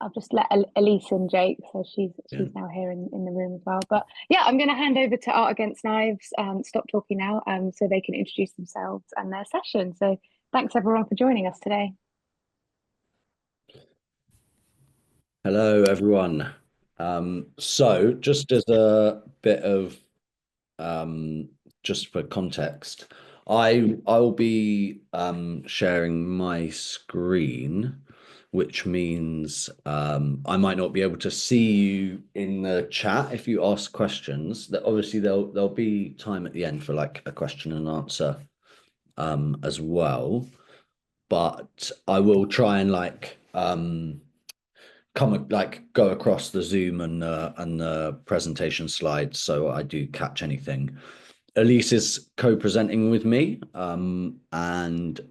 I'll just let Elise and Jake, so Yeah. she's now here in the room as well. But yeah, I'm going to hand over to Art Against Knives. Stop talking now, so they can introduce themselves and their session. So thanks everyone for joining us today. Hello, everyone. So just as a bit of um, just for context, I'll be sharing my screen, which means I might not be able to see you in the chat if you ask questions. That obviously there'll be time at the end for like a question and answer as well. But I will try and go across the Zoom and the presentation slides so I do catch anything. Elise is co-presenting with me, but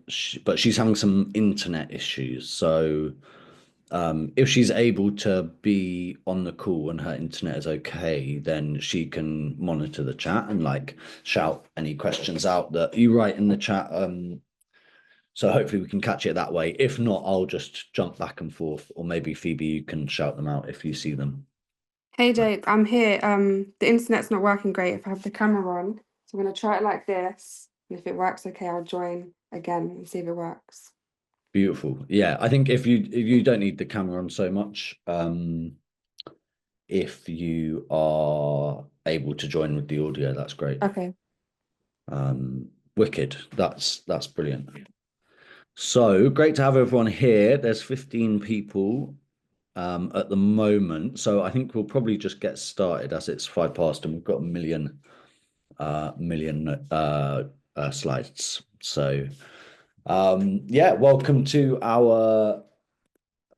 she's having some internet issues. So if she's able to be on the call and her internet is okay, then she can monitor the chat and like shout any questions out that you write in the chat. So hopefully we can catch it that way. If not, I'll just jump back and forth, or maybe Phoebe, you can shout them out if you see them. Hey Jake, I'm here. The internet's not working great if I have the camera on. So I'm gonna try it like this. And if it works okay, I'll join again and see if it works. Beautiful. Yeah, I think if you don't need the camera on so much, if you are able to join with the audio, that's great. Okay. Wicked. That's brilliant. So great to have everyone here. There's 15 people at the moment. So I think we'll probably just get started as it's 5 past and we've got a million slides. So yeah, welcome to our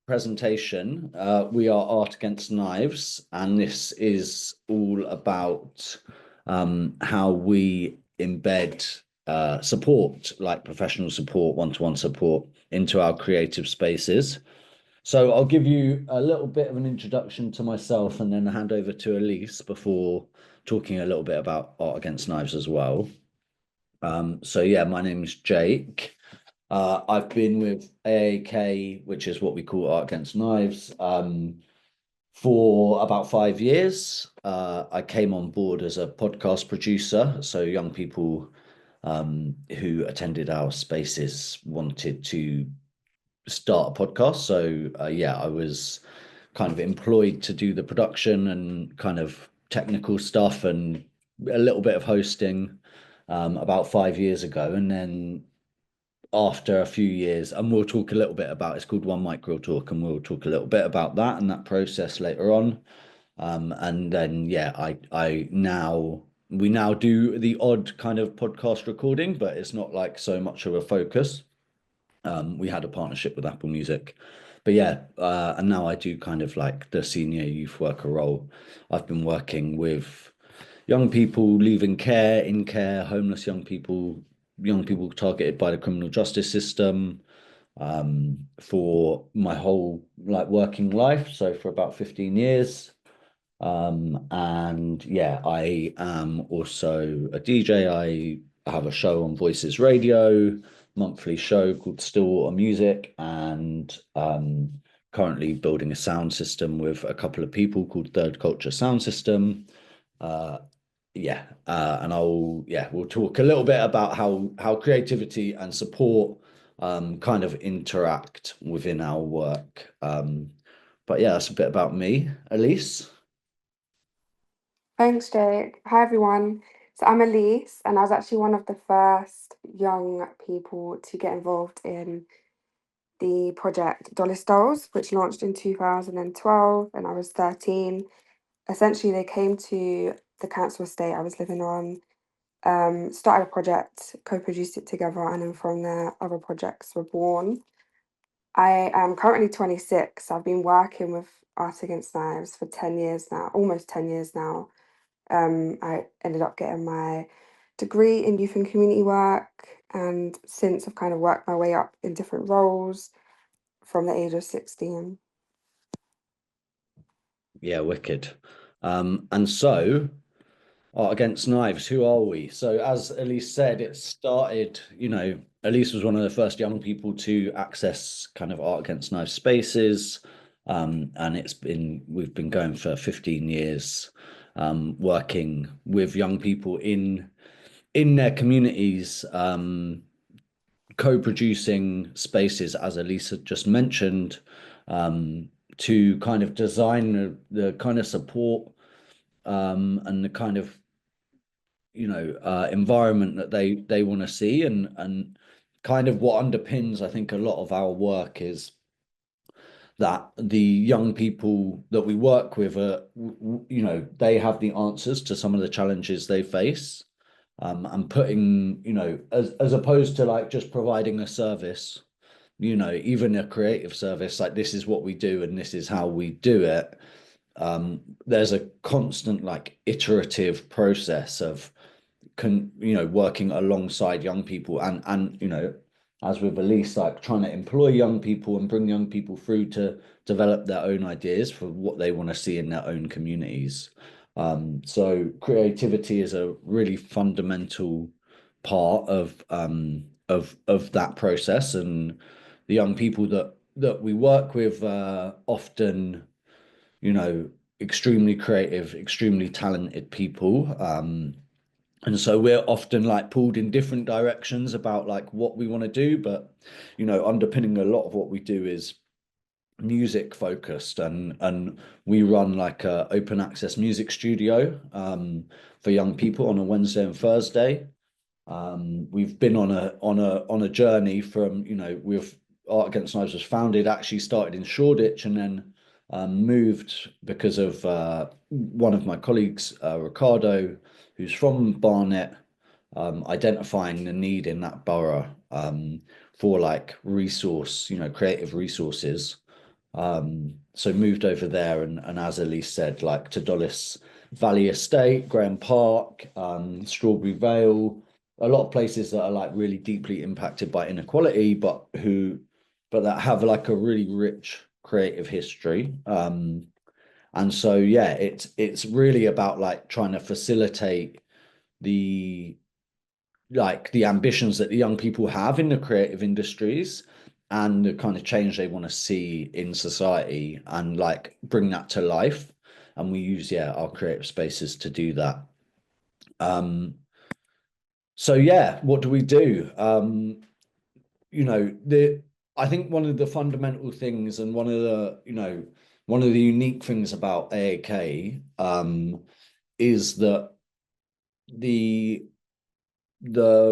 presentation. We are Art Against Knives, and this is all about how we embed support, like professional support, one-to-one support, into our creative spaces. So I'll give you a little bit of an introduction to myself and then hand over to Elise before talking a little bit about Art Against Knives as well. So yeah, my name is Jake. I've been with AAK, which is what we call Art Against Knives, for about 5 years. I came on board as a podcast producer, so young people who attended our spaces wanted to start a podcast. So yeah, I was kind of employed to do the production and kind of technical stuff and a little bit of hosting about 5 years ago. And then after a few years, and we'll talk a little bit about it's called One Micro Talk, and we'll talk a little bit about that and that process later on. And then yeah, we now do the odd kind of podcast recording, but it's not like so much of a focus. We had a partnership with Apple Music, but yeah, and now I do kind of like the senior youth worker role. I've been working with young people leaving care, in care, homeless young people targeted by the criminal justice system, for my whole like working life. So for about 15 years. And yeah, I am also a DJ. I have a show on Voices Radio, monthly show called Still Water Music, and currently building a sound system with a couple of people called Third Culture Sound System. Uh, and we'll talk a little bit about how creativity and support kind of interact within our work. But yeah, that's a bit about me. Elise. Thanks, Jake. Hi everyone. So I'm Elise, and I was actually one of the first young people to get involved in the project Dollar Dolls, which launched in 2012, and I was 13. Essentially, they came to the council estate I was living on, started a project, co-produced it together, and then from there, other projects were born. I am currently 26. I've been working with Art Against Knives for 10 years now, almost 10 years now. I ended up getting my degree in youth and community work, and since I've kind of worked my way up in different roles from the age of 16. Yeah, wicked. And so Art Against Knives, who are we? So as Elise said, it started, Elise was one of the first young people to access kind of Art Against Knives spaces. and we've been going for 15 years, working with young people in their communities, co-producing spaces, as Elisa just mentioned, to kind of design the kind of support, and the kind of environment that they want to see, and kind of what underpins, I think, a lot of our work is that the young people that we work with are, they have the answers to some of the challenges they face, and putting, as opposed to like just providing a service, even a creative service, like this is what we do and this is how we do it. There's a constant like iterative process of working alongside young people, and as with Elise, like trying to employ young people and bring young people through to develop their own ideas for what they want to see in their own communities. So creativity is a really fundamental part of that process, and the young people that we work with often, extremely creative, extremely talented people. And so we're often like pulled in different directions about like what we want to do, but underpinning a lot of what we do is music focused, and we run like a open access music studio for young people on a Wednesday and Thursday. We've been on a journey from, with Art Against Knives was founded, actually started in Shoreditch, and then moved because of one of my colleagues, Ricardo, who's from Barnet, identifying the need in that borough for like creative resources. So moved over there, and as Elise said, like to Dulles Valley Estate, Graham Park, Strawberry Vale, a lot of places that are like really deeply impacted by inequality, but that have like a really rich creative history. And so yeah, it's really about like trying to facilitate the ambitions that the young people have in the creative industries and the kind of change they want to see in society, and like bring that to life. And we use our creative spaces to do that. So yeah, what do we do? I think one of the fundamental things, and one of the unique things about AAK is that the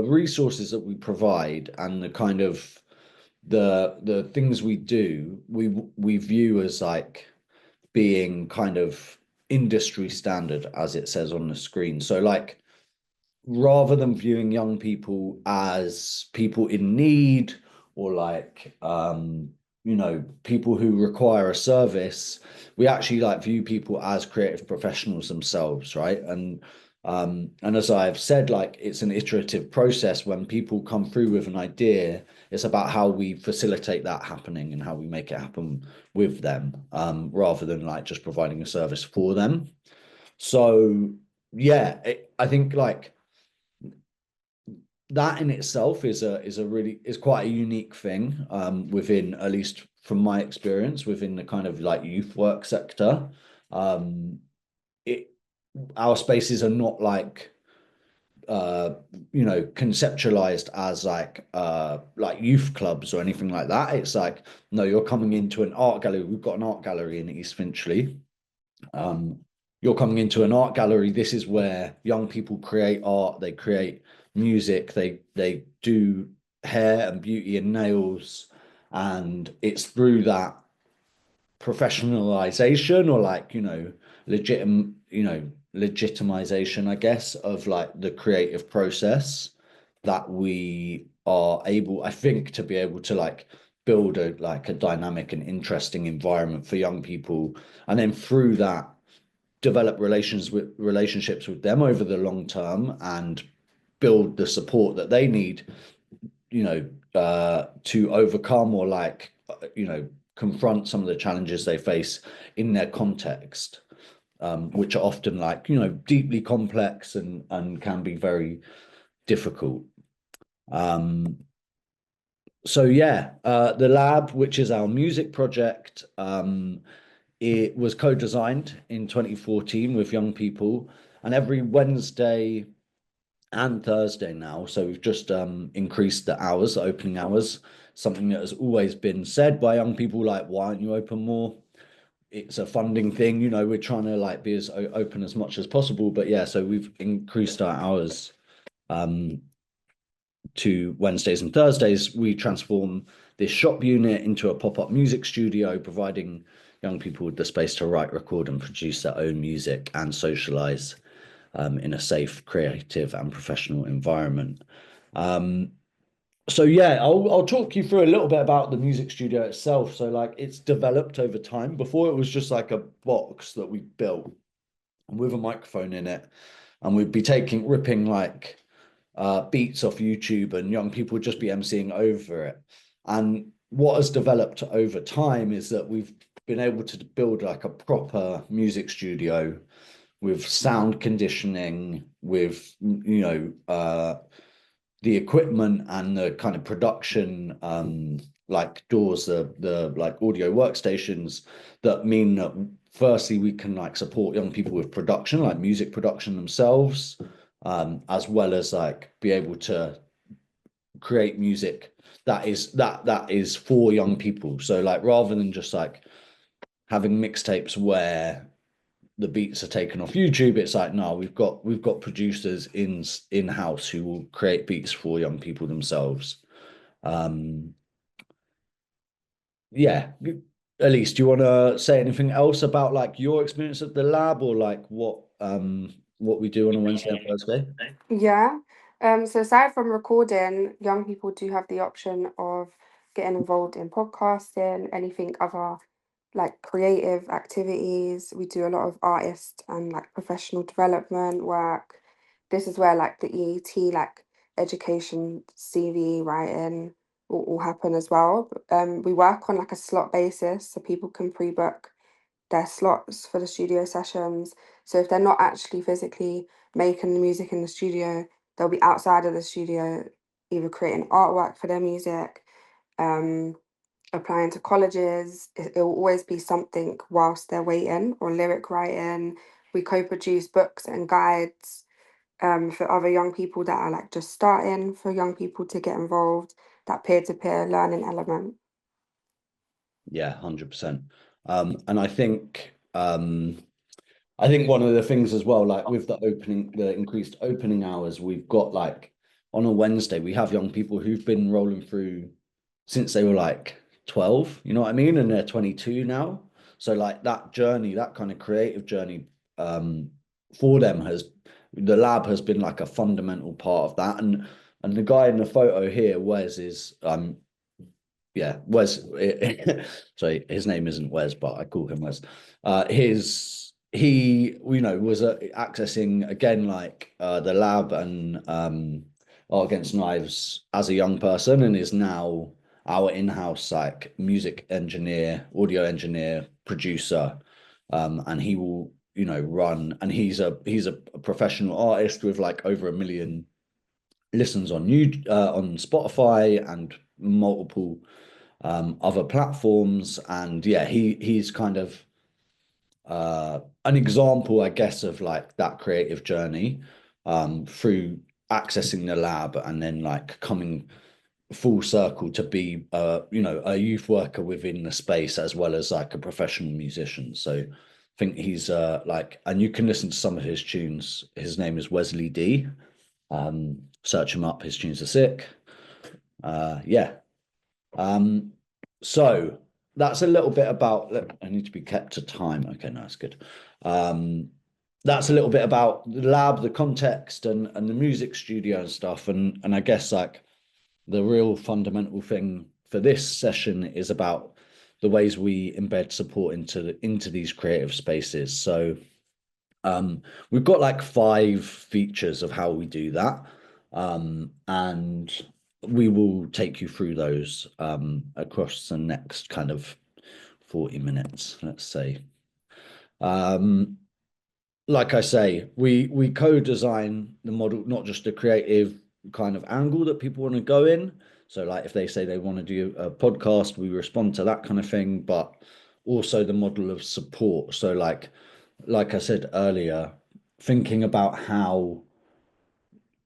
resources that we provide and the kind of the things we do, we view as like being kind of industry standard, as it says on the screen. So like, rather than viewing young people as people in need, or like people who require a service, we actually like view people as creative professionals themselves, right? And as I've said, like it's an iterative process. When people come through with an idea, it's about how we facilitate that happening and how we make it happen with them, rather than like just providing a service for them. So yeah, I think like that in itself is quite a unique thing, within, at least from my experience, within the kind of like youth work sector. Our spaces are not like conceptualized as like youth clubs or anything like that. It's like, no, you're coming into an art gallery. We've got an art gallery in East Finchley. You're coming into an art gallery. This is where young people create art. They create music. They do hair and beauty and nails, and it's through that professionalization, or like legitimization, I guess, of like the creative process, that we are able, I think, to be able to like build a dynamic and interesting environment for young people, and then through that develop relationships with them over the long term, and build the support that they need, to overcome, or like confront some of the challenges they face in their context, which are often like deeply complex and can be very difficult. So yeah, the lab, which is our music project, it was co-designed in 2014 with young people, and every Wednesday and Thursday now, so we've just increased the hours, the opening hours, something that has always been said by young people, like, why aren't you open more? It's a funding thing, you know, we're trying to like be as open as much as possible, but yeah, so we've increased our hours to Wednesdays and Thursdays. We transform this shop unit into a pop-up music studio, providing young people with the space to write, record, and produce their own music and socialize in a safe, creative, and professional environment. So yeah, I'll talk you through a little bit about the music studio itself. So like it's developed over time. Before it was just like a box that we built with a microphone in it, and we'd be ripping like beats off YouTube, and young people would just be emceeing over it. And what has developed over time is that we've been able to build like a proper music studio with sound conditioning, with the equipment and the kind of production like doors, the like audio workstations that mean that firstly we can like support young people with production, like music production themselves, as well as like be able to create music that is for young people. So like rather than just like having mixtapes where the beats are taken off YouTube, it's like, no, we've got producers in-house who will create beats for young people themselves. Yeah, Elise, do you want to say anything else about like your experience at the lab, or like what we do on a Wednesday and Thursday? Yeah. So aside from recording, young people do have the option of getting involved in podcasting, anything other like creative activities. We do a lot of artist and like professional development work. This is where like the EET, like education, CV writing will happen as well. We work on like a slot basis, so people can pre-book their slots for the studio sessions. So if they're not actually physically making the music in the studio, they'll be outside of the studio, either creating artwork for their music, um, applying to colleges. It will always be something whilst they're waiting, or lyric writing. We co-produce books and guides for other young people that are like just starting, for young people to get involved, that peer-to-peer learning element. Yeah, 100%. And I think one of the things as well, like with the increased opening hours, we've got like on a Wednesday, we have young people who've been rolling through since they were like 12, you know what I mean? And they're 22 now. So like that journey, that kind of creative journey, for them the lab has been like a fundamental part of that. And the guy in the photo here, Wes, is yeah, Wes. Sorry, his name isn't Wes, but I call him Wes. He was accessing again like the lab and Art Against Knives as a young person, and is now our in-house like music engineer, audio engineer, producer, and he will run, and he's a professional artist with like over 1 million listens on on Spotify and multiple other platforms. And yeah, he's kind of an example, I guess, of like that creative journey through accessing the lab and then like coming full circle to be a youth worker within the space as well as like a professional musician. So I think he's like, and you can listen to some of his tunes. His name is Wesley D. Search him up, his tunes are sick. Yeah. So that's a little bit about, I need to be kept to time. Okay, no, that's good. That's a little bit about the lab, the context, and the music studio and stuff. And I guess like the real fundamental thing for this session is about the ways we embed support into these creative spaces. So we've got like 5 features of how we do that. And we will take you through those across the next kind of 40 minutes, let's say. Like I say, we co-design the model, not just a creative kind of angle that people want to go in. So like if they say they want to do a podcast, we respond to that kind of thing, but also the model of support. So like I said earlier, thinking about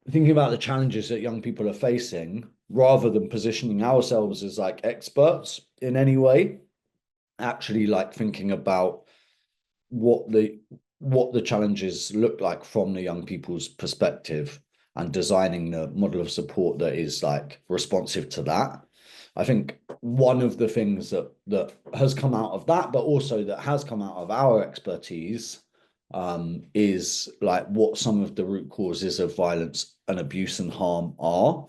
the challenges that young people are facing rather than positioning ourselves as like experts in any way, actually like thinking about what the challenges look like from the young people's perspective and designing the model of support that is like responsive to that. I think one of the things that has come out of that, but also that has come out of our expertise, is like what some of the root causes of violence and abuse and harm are.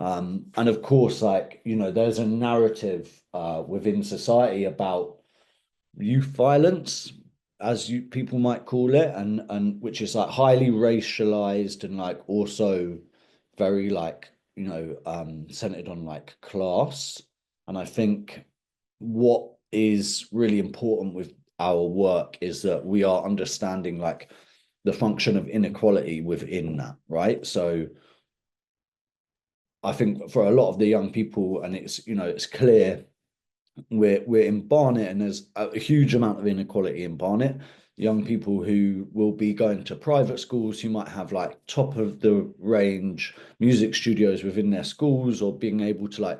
And of course, like, you know, there's a narrative within society about youth violence, as you people might call it, and which is like highly racialized and like also very like, you know, centered on like class. And I think what is really important with our work is that we are understanding like the function of inequality within that, right? So I think for a lot of the young people, and it's, you know, it's clear we're in Barnet, and there's a huge amount of inequality in Barnet. Young people who will be going to private schools who might have like top of the range music studios within their schools, or being able to like,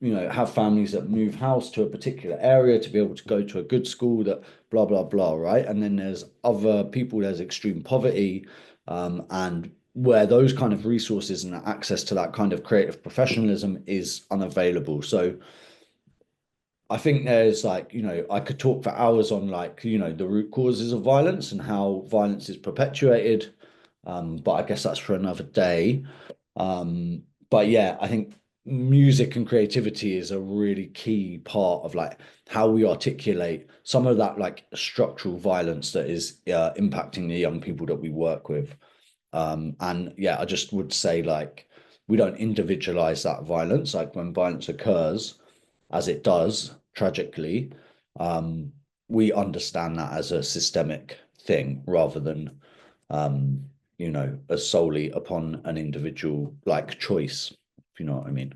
you know, have families that move house to a particular area to be able to go to a good school, that blah blah blah, right? And then there's other people, there's extreme poverty, and where those kind of resources and access to that kind of creative professionalism is unavailable. So I think there's like, you know, I could talk for hours on like, you know, the root causes of violence and how violence is perpetuated. But I guess that's for another day. But yeah, I think music and creativity is a really key part of like how we articulate some of that like structural violence that is impacting the young people that we work with. And yeah, I just would say like we don't individualize that violence. Like when violence occurs, as it does tragically, um, we understand that as a systemic thing rather than, you know, as solely upon an individual like choice, if you know what I mean.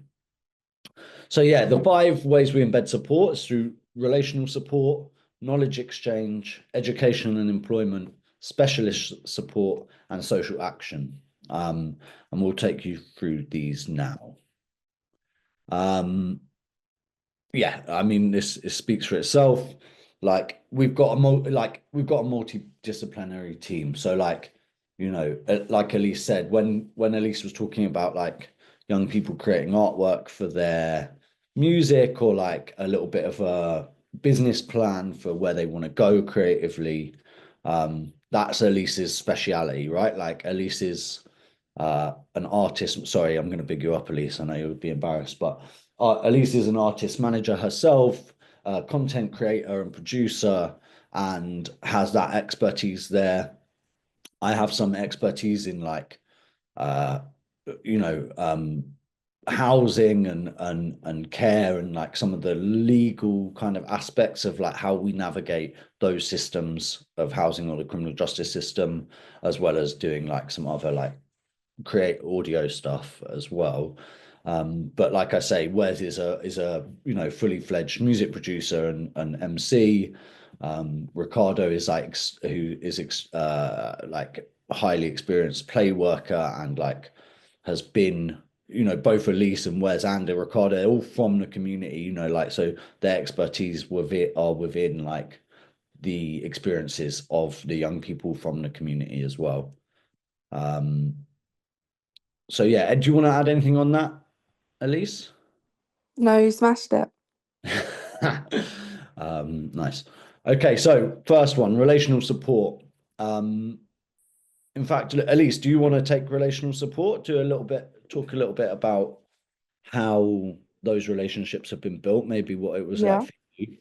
So yeah, the 5 ways we embed support is through relational support, knowledge exchange, education and employment, specialist support, and social action. And we'll take you through these now. Yeah, I mean, this speaks for itself. Like we've got a multidisciplinary team. So like, you know, like Elise said, when Elise was talking about like young people creating artwork for their music, or like a little bit of a business plan for where they want to go creatively, that's Elise's speciality, right? Like Elise is an artist. Sorry, I'm going to big you up, Elise. I know you would be embarrassed, but Elise is an artist manager herself, content creator and producer, and has that expertise there. I have some expertise in like, uh, you know, housing and care, and like some of the legal kind of aspects of like how we navigate those systems of housing or the criminal justice system, as well as doing like some other like create audio stuff as well. But like I say, Wes is a you know, fully fledged music producer and MC. Ricardo is like who is like a highly experienced play worker, and like has been, you know, both Elise and Wes and Ricardo all from the community, you know, like, so their expertise are within like the experiences of the young people from the community as well. So yeah, Ed, do you want to add anything on that, Elise? No, you smashed it. Nice. Okay, so first one, relational support. In fact, Elise, do you want to take relational support? Talk a little bit about how those relationships have been built, maybe what it was like Yeah. for you.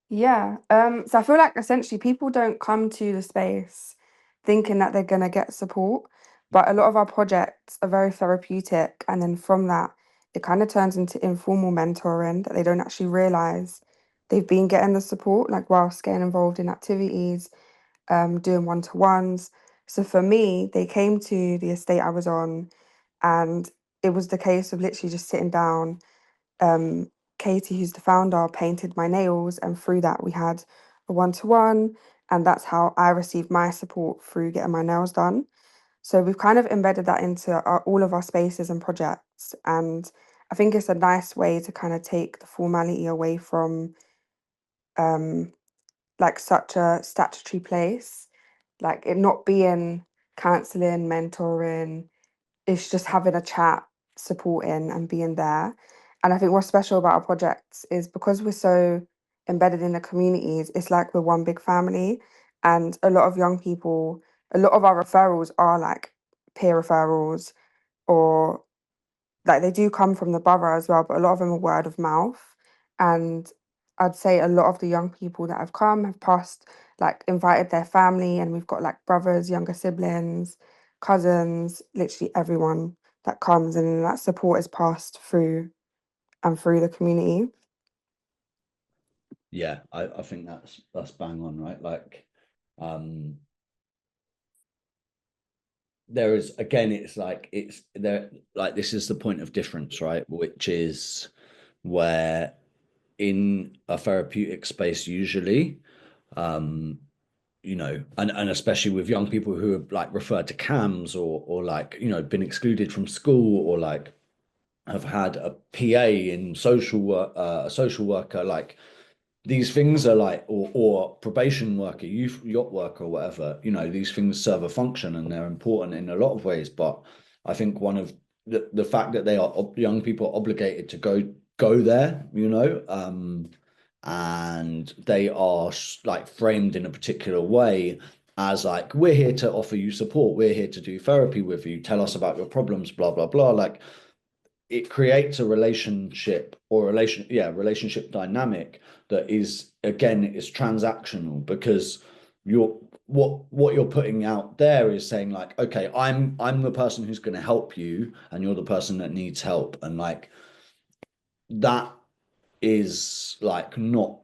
Yeah. So I feel like essentially people don't come to the space thinking that they're gonna get support, but a lot of our projects are very therapeutic, and then from that, it kind of turns into informal mentoring that they don't actually realize they've been getting the support, like whilst getting involved in activities, doing one-to-ones. So for me, they came to the estate I was on, and it was the case of literally just sitting down. Katie, who's the founder, painted my nails, and through that we had a one-to-one, and that's how I received my support through getting my nails done. So we've kind of embedded that into all of our spaces and projects, and I think it's a nice way to kind of take the formality away from like such a statutory place, like it not being counselling, mentoring, it's just having a chat, supporting and being there. And I think what's special about our projects is because we're so embedded in the communities, it's like we're one big family. And a lot of young people, a lot of our referrals are like peer referrals, or like they do come from the borough as well, but a lot of them are word of mouth. And I'd say a lot of the young people that have come have passed, like invited their family, and we've got like brothers, younger siblings, cousins, literally everyone that comes, and that support is passed through and through the community. Yeah, I think that's bang on, right? Like, there is, again, it's like it's there, like this is the point of difference, right? Which is where in a therapeutic space usually, you know, and especially with young people who have like referred to CAMS or like, you know, been excluded from school, or like have had a PA in social work, a social worker, like these things are like, or probation worker, youth yacht worker, or whatever, you know, these things serve a function and they're important in a lot of ways. But I think one of the fact that they are young people are obligated to go there, you know, and they are like framed in a particular way as like, we're here to offer you support, we're here to do therapy with you, tell us about your problems, blah blah blah. Like, it creates a relationship or relationship dynamic that is, again, is transactional, because you're what you're putting out there is saying like, okay, I'm the person who's going to help you and you're the person that needs help, and like that is like not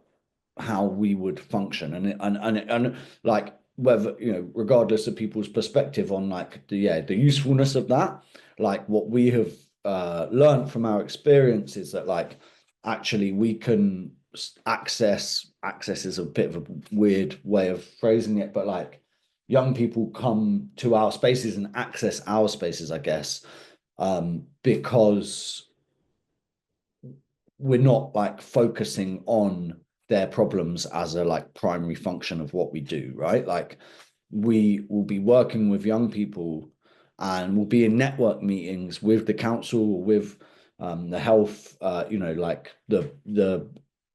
how we would function. And like, whether, you know, regardless of people's perspective on like the usefulness of that, like what we have learned from our experience is that like actually we can access is a bit of a weird way of phrasing it, but like young people come to our spaces and access our spaces, I guess, because we're not like focusing on their problems as a like primary function of what we do, right? Like, we will be working with young people and we'll be in network meetings with the council, with the health, you know, like the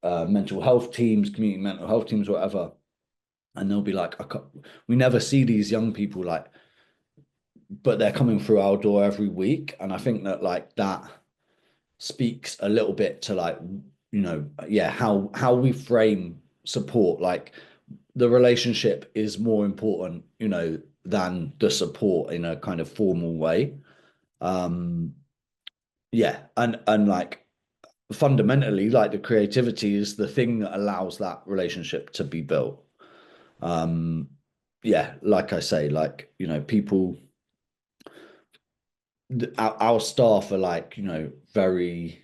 mental health teams, community mental health teams, whatever. And they'll be like, we never see these young people, like, but they're coming through our door every week. And I think that like that speaks a little bit to like, you know, yeah, how we frame support. Like, the relationship is more important, you know, than the support in a kind of formal way. Yeah, and like fundamentally, like the creativity is the thing that allows that relationship to be built. Yeah, like I say, like, you know, people, our staff are like, you know, very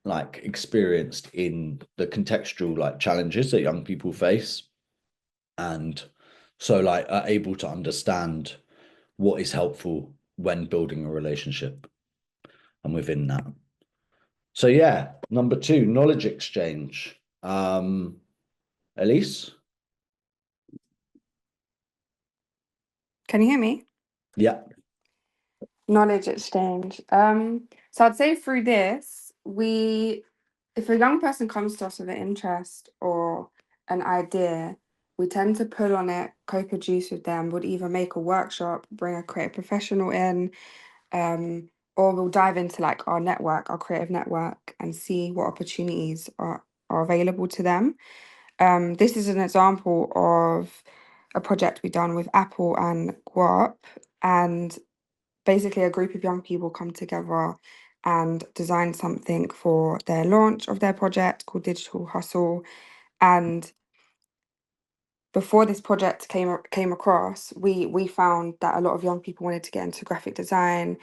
like experienced in the contextual like challenges that young people face, and so like are able to understand what is helpful when building a relationship and within that. So yeah, number 2, knowledge exchange. Elise? Can you hear me? Yeah. Knowledge exchange. So I'd say through this, if a young person comes to us with an interest or an idea, we tend to pull on it, co-produce with them, would either make a workshop, bring a creative professional in, or we'll dive into like our network, our creative network, and see what opportunities are available to them. This is an example of a project we've done with Apple and Guap, and basically a group of young people come together and design something for their launch of their project called Digital Hustle. And before this project came across, we found that a lot of young people wanted to get into graphic design,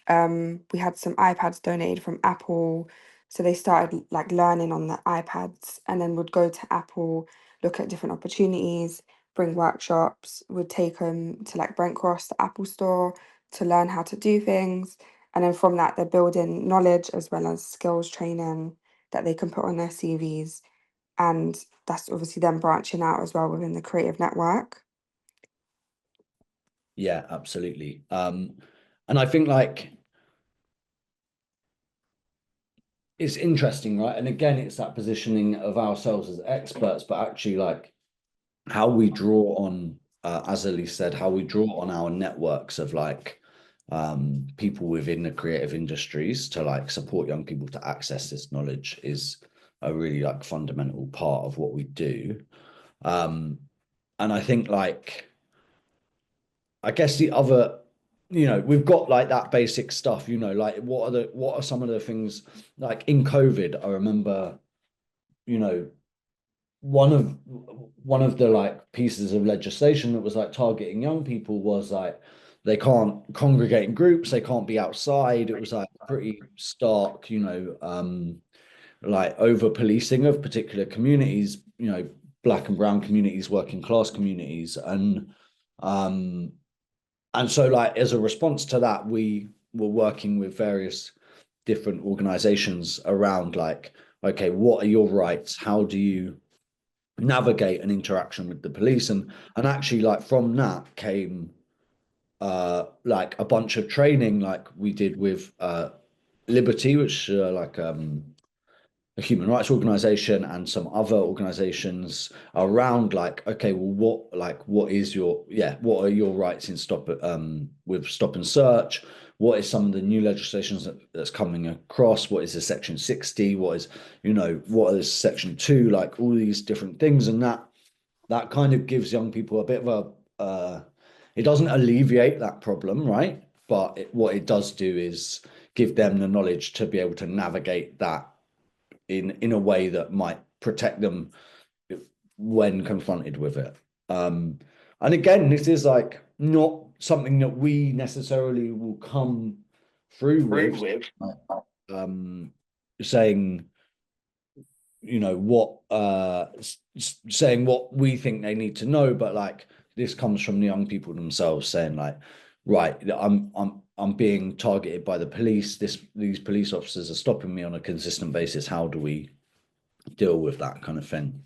We had some iPads donated from Apple. So they started like learning on the iPads and then would go to Apple, look at different opportunities, bring workshops, would take them to like Brent Cross, the Apple store, to learn how to do things. And then from that, they're building knowledge as well as skills training that they can put on their CVs. And that's obviously then branching out as well within the creative network. Yeah, absolutely. And I think like it's interesting, right? And again, it's that positioning of ourselves as experts, but actually like how we draw on, as Elise said, how we draw on our networks of like people within the creative industries to like support young people to access this knowledge is a really like fundamental part of what we do. And I think like, I guess the other, we've got like that basic stuff, like what are some of the things like in COVID, I remember, you know, one of the like pieces of legislation that was like targeting young people was like they can't congregate in groups, they can't be outside. It was like pretty stark, like over policing of particular communities, black and brown communities, working class communities, um and so like as a response to that, we were working with various different organizations around like, okay, what are your rights? How do you navigate an interaction with the police? And actually like from that came like a bunch of training like we did with Liberty, which like a human rights organization and some other organizations around like, okay, well what is your, what are your rights in with stop and search? What is some of the new legislations that's coming across? What is the section 60? What is, what is section 2? Like all these different things. And that kind of gives young people a bit of a it doesn't alleviate that problem, right? But what it does do is give them the knowledge to be able to navigate that in a way that might protect them when confronted with it. And again, this is like not something that we necessarily will come through with, saying, what saying what we think they need to know, but like this comes from the young people themselves saying like, right, I'm being targeted by the police. These police officers are stopping me on a consistent basis. How do we deal with that kind of thing?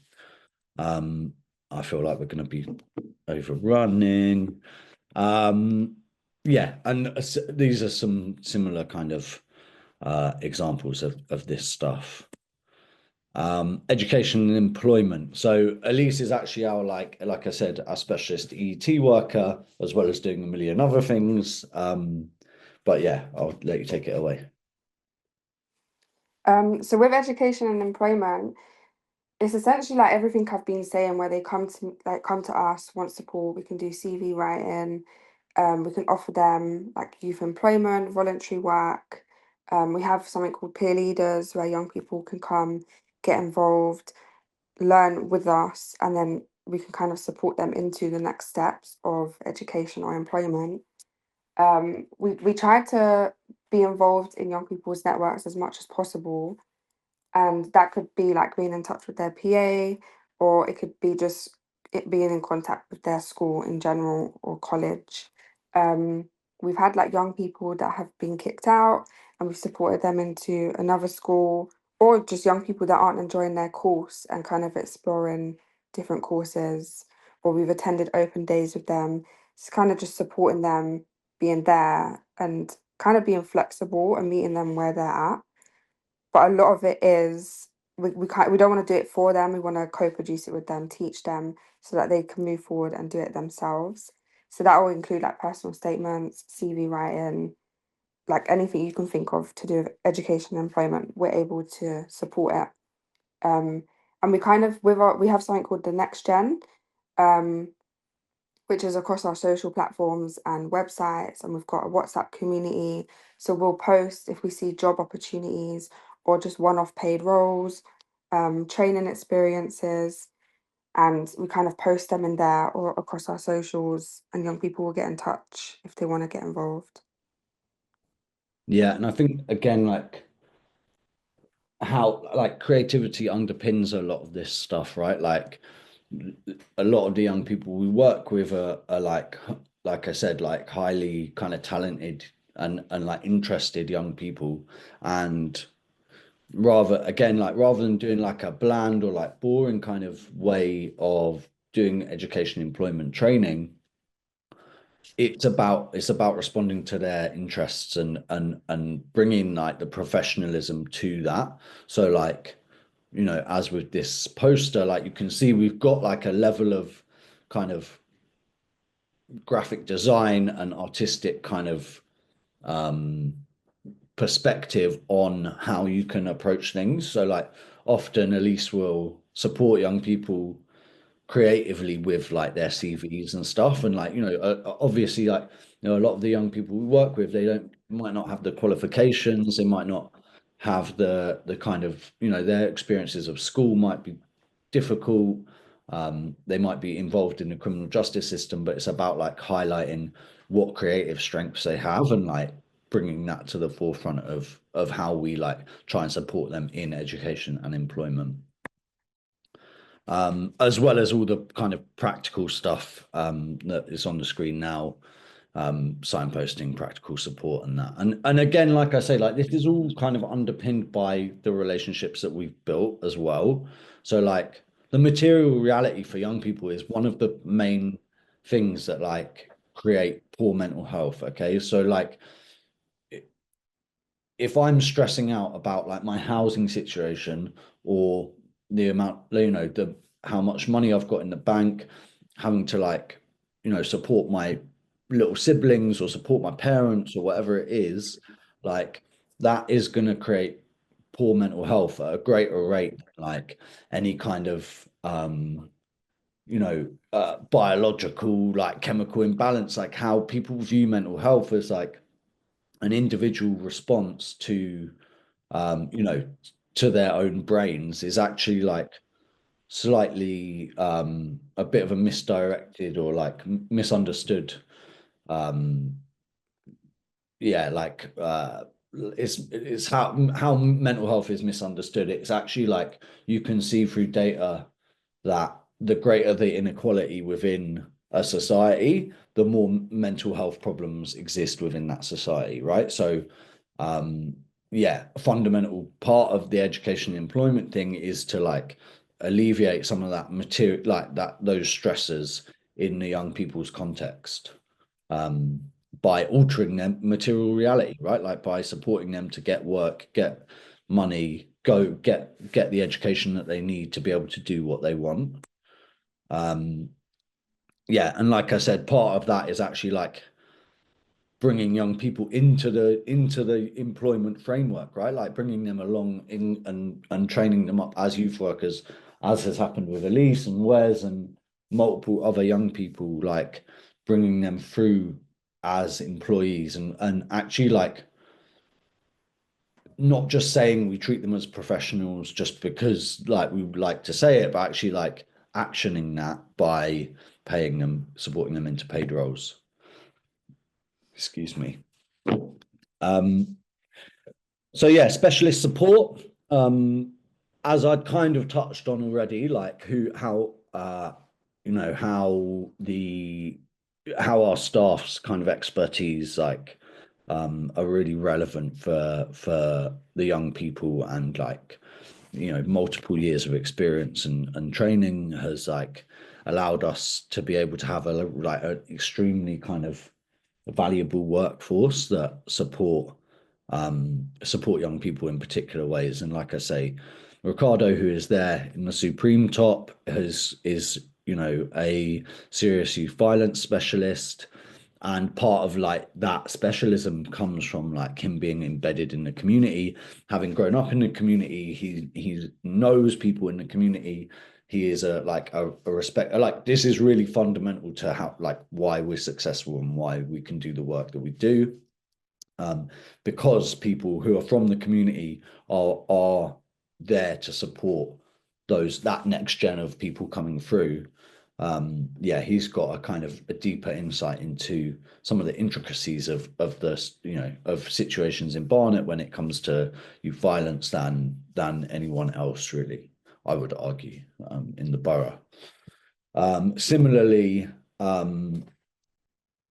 I feel like we're going to be overrunning. Yeah, and these are some similar kind of examples of this stuff. Education and employment. So Elise is actually our like I said, our specialist ET worker, as well as doing a million other things. But yeah, I'll let you take it away. So with education and employment, it's essentially like everything I've been saying, where they come to us, want support. We can do CV writing. We can offer them like youth employment, voluntary work. We have something called peer leaders, where young people can come, get involved, learn with us, and then we can kind of support them into the next steps of education or employment. We try to be involved in young people's networks as much as possible, and that could be like being in touch with their PA, or it could be just it being in contact with their school in general or college. Um, we've had like young people that have been kicked out, and we've supported them into another school, or just young people that aren't enjoying their course and kind of exploring different courses, or we've attended open days with them. It's kind of just supporting them, being there and kind of being flexible and meeting them where they're at. But a lot of it is we don't want to do it for them. We want to co-produce it with them, teach them so that they can move forward and do it themselves. So that will include like personal statements, CV writing, like anything you can think of to do with education and employment. We're able to support it. And we kind of we have something called the Next Gen, um, which is across our social platforms and websites, and we've got a WhatsApp community. So we'll post if we see job opportunities or just one-off paid roles, training experiences, and we kind of post them in there or across our socials, and young people will get in touch if they want to get involved. Yeah, and I think again, like how like creativity underpins a lot of this stuff, right? Like a lot of the young people we work with are like I said, like highly kind of talented and like interested young people. And rather than doing like a bland or like boring kind of way of doing education employment training, it's about responding to their interests and bringing like the professionalism to that. So like, you know, as with this poster, like you can see we've got like a level of kind of graphic design and artistic kind of perspective on how you can approach things. So like often Elise will support young people creatively with like their CVs and stuff. And like, you know, obviously like, you know, a lot of the young people we work with, they don't might not have the qualifications, they might not have the kind of, you know, their experiences of school might be difficult. They might be involved in the criminal justice system, but it's about like highlighting what creative strengths they have and like bringing that to the forefront of how we like try and support them in education and employment. As well as all the kind of practical stuff that is on the screen now, signposting, practical support, and that. And again, like I say, like this is all kind of underpinned by the relationships that we've built as well. So like the material reality for young people is one of the main things that like create poor mental health. Okay, so like if I'm stressing out about like my housing situation or the amount, you know, the how much money I've got in the bank, having to like, you know, support my little siblings or support my parents or whatever it is, like that is going to create poor mental health at a greater rate than like any kind of you know, biological like chemical imbalance, like how people view mental health as like an individual response to you know, to their own brains is actually like slightly a bit of a misdirected or like misunderstood yeah, like it's how mental health is misunderstood. It's actually like you can see through data that the greater the inequality within a society, the more mental health problems exist within that society, right? So, yeah, a fundamental part of the education and employment thing is to like alleviate some of that material, like that those stresses in the young people's context, um, by altering their material reality, right? Like by supporting them to get work, get money, go get the education that they need to be able to do what they want. Yeah, and like I said, part of that is actually like bringing young people into the employment framework, right? Like bringing them along in and training them up as youth workers, as has happened with Elise and Wes and multiple other young people, like bringing them through as employees and actually like not just saying we treat them as professionals just because like we would like to say it, but actually like actioning that by paying them, supporting them into paid roles. Excuse me. So yeah, specialist support. As I'd kind of touched on already, like how you know, how our staff's kind of expertise like are really relevant for the young people, and like, you know, multiple years of experience and training has like allowed us to be able to have a like an extremely kind of valuable workforce that support young people in particular ways. And like I say, Ricardo, who is there in the Supreme Top, is, you know, a serious youth violence specialist. And part of like that specialism comes from like him being embedded in the community, having grown up in the community. He knows people in the community. He is a respect, like this is really fundamental to how like why we're successful and why we can do the work that we do, because people who are from the community are there to support that next gen of people coming through. yeah, he's got a kind of a deeper insight into some of the intricacies of the, you know, of situations in Barnet when it comes to youth violence than anyone else, really, I would argue, in the borough. Similarly,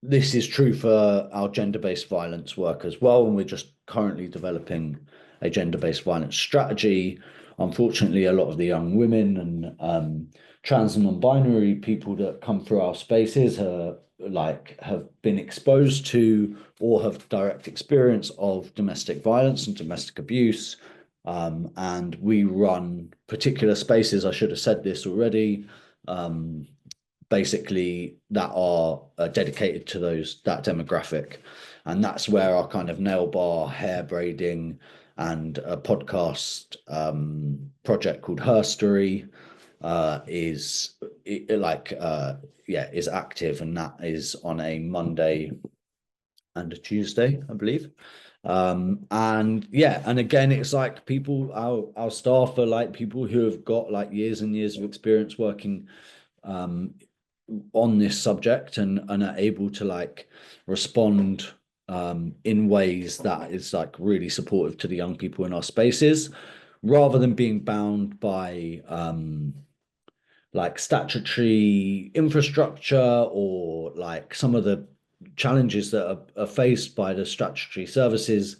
this is true for our gender-based violence work as well, and we're just currently developing a gender-based violence strategy. Unfortunately, a lot of the young women and trans and non-binary people that come through our spaces have been exposed to or have direct experience of domestic violence and domestic abuse. And we run particular spaces, I should have said this already, basically that are dedicated to that demographic, and that's where our kind of nail bar, hair braiding, and a podcast project called Herstory is active, and that is on a Monday and a Tuesday, I believe. And yeah, and again, it's like people, our staff are like people who have got like years and years of experience working on this subject and are able to like respond in ways that is like really supportive to the young people in our spaces, rather than being bound by like statutory infrastructure or like some of the challenges that are faced by the statutory services,